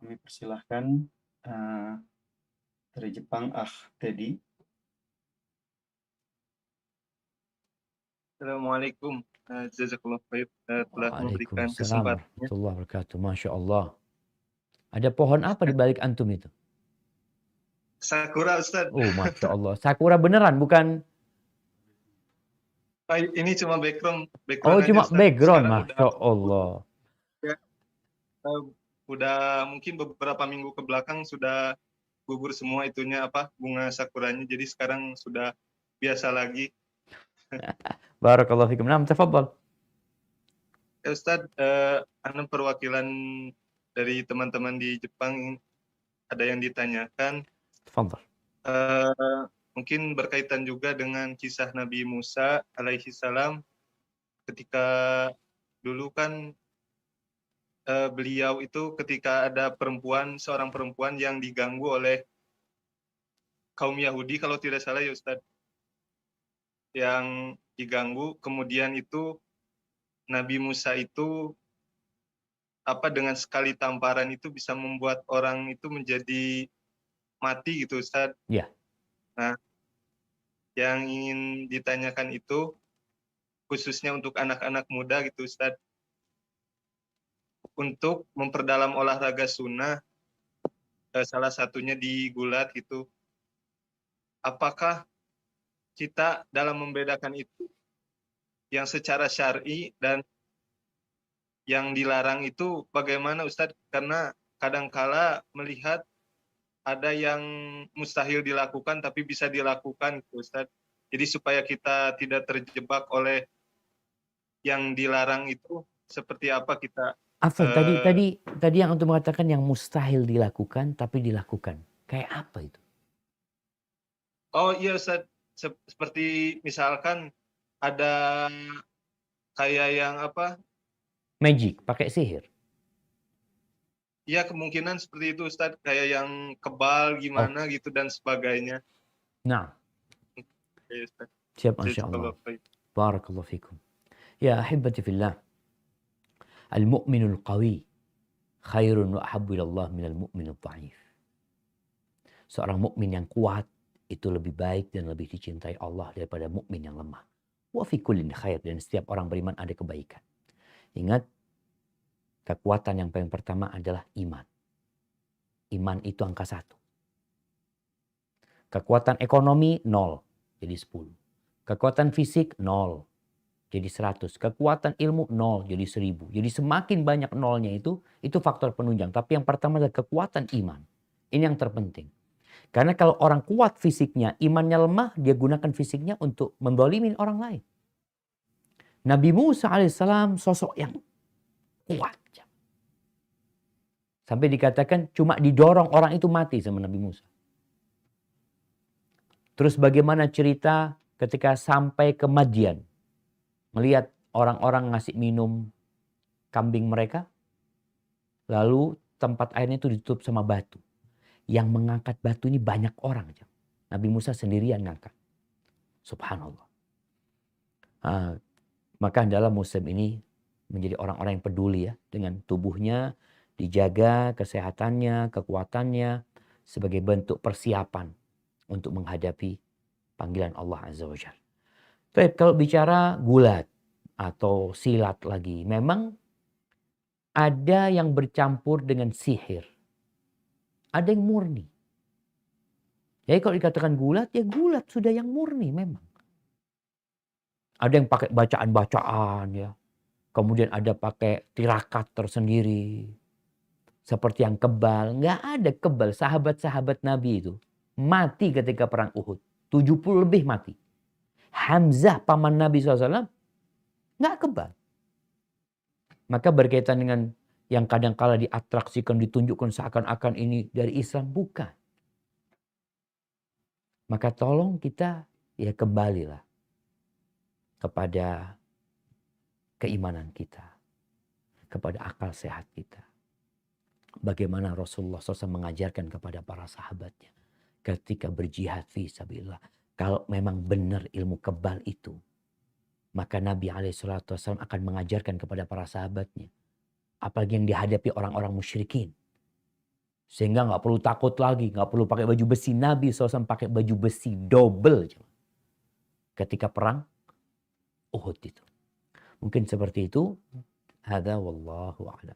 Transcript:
Kami persilahkan eh, dari Jepang, Teddy. Assalamualaikum. Jazakallah khair telah memberikan Waalaikumsalam kesempatannya. warahmatullahi wabarakatuh. Masya Allah. Ada pohon apa di balik antum itu? Sakura Ustaz. Oh, Masya Allah. Sakura beneran, bukan? Ini cuma background Oh, aja cuma Ustaz. background. Sekarang Masya Allah. eh, udah mungkin beberapa minggu ke belakang sudah gugur semua itunya bunga sakuranya. Jadi sekarang sudah biasa lagi. Barakallahu fikum. Nah, tafadhal. Ustaz, anu perwakilan dari teman-teman di Jepang ada yang ditanyakan. Tafadhal. Mungkin berkaitan juga dengan kisah Nabi Musa alaihi salam ketika dulu kan beliau itu ketika ada seorang perempuan yang diganggu oleh kaum Yahudi kalau tidak salah ya Ustadz, yang diganggu, kemudian itu Nabi Musa itu dengan sekali tamparan itu bisa membuat orang itu menjadi mati gitu Ustadz. Ya. Nah, yang ingin ditanyakan itu khususnya untuk anak-anak muda gitu Ustadz, untuk memperdalam olahraga sunnah, salah satunya di gulat gitu. Apakah kita dalam membedakan itu yang secara syar'i dan yang dilarang itu bagaimana Ustadz? Karena kadangkala melihat ada yang mustahil dilakukan tapi bisa dilakukan gitu Ustadz. Jadi supaya kita tidak terjebak oleh yang dilarang itu, seperti apa kita Afwan, tadi yang untuk mengatakan yang mustahil dilakukan tapi dilakukan. Kayak apa itu? Oh iya Ustadz, seperti misalkan ada kayak yang Magic, pakai sihir. ya kemungkinan seperti itu Ustadz, kayak yang kebal gimana gitu dan sebagainya. Nah, Ya, Ustadz. siap, Masya Allah. Barakallahu fikum. Ya ahibati fillah. Al-mu'minul qawi khairun wa ahabbu ilallah minal mu'minul dha'if. Seorang mukmin yang kuat itu lebih baik dan lebih dicintai Allah daripada mukmin yang lemah. Wa fi kullin khair, dan setiap orang beriman ada kebaikan. Ingat, kekuatan yang paling pertama adalah iman. Iman itu angka 1. Kekuatan ekonomi 0, jadi 10. Kekuatan fisik 0, jadi 100. Kekuatan ilmu 0, jadi 1000. Jadi semakin banyak nolnya itu faktor penunjang. Tapi yang pertama adalah kekuatan iman. Ini yang terpenting. Karena kalau orang kuat fisiknya, imannya lemah, dia gunakan fisiknya untuk mendolimin orang lain. Nabi Musa alaihissalam sosok yang kuat. Sampai dikatakan cuma didorong orang itu mati sama Nabi Musa. Terus bagaimana cerita ketika sampai ke Madian. Melihat orang-orang ngasih minum kambing mereka. Lalu tempat airnya itu ditutup sama batu. Yang mengangkat batu ini banyak orang. Nabi Musa sendirian ngangkat. Subhanallah. Maka dalam musim ini menjadi orang-orang yang peduli ya. Dengan tubuhnya dijaga kesehatannya, kekuatannya. Sebagai bentuk persiapan untuk menghadapi panggilan Allah Azza wa Jalla. Baik, kalau bicara gulat atau silat lagi. Memang ada yang bercampur dengan sihir. Ada yang murni. Jadi kalau dikatakan gulat, ya gulat sudah yang murni memang. Ada yang pakai bacaan-bacaan ya. Kemudian ada pakai tirakat tersendiri. Seperti yang kebal. Nggak ada kebal. Sahabat-sahabat Nabi itu mati ketika perang Uhud. 70 lebih mati. Hamzah paman Nabi SAW nggak kebal. Maka berkaitan dengan yang kadang-kala diatraksikan, ditunjukkan seakan-akan ini dari Islam. Bukan. Maka tolong kita ya kembalilah kepada keimanan kita. Kepada akal sehat kita. Bagaimana Rasulullah SAW mengajarkan kepada para sahabatnya. Ketika berjihad fi sabilillah. Kalau memang benar ilmu kebal itu. Maka Nabi SAW akan mengajarkan kepada para sahabatnya. Apalagi yang dihadapi orang-orang musyrikin. Sehingga nggak perlu takut lagi, nggak perlu pakai baju besi. Nabi SAW pakai baju besi double ketika perang Uhud itu. Mungkin seperti itu. Hadza wallahu a'lam.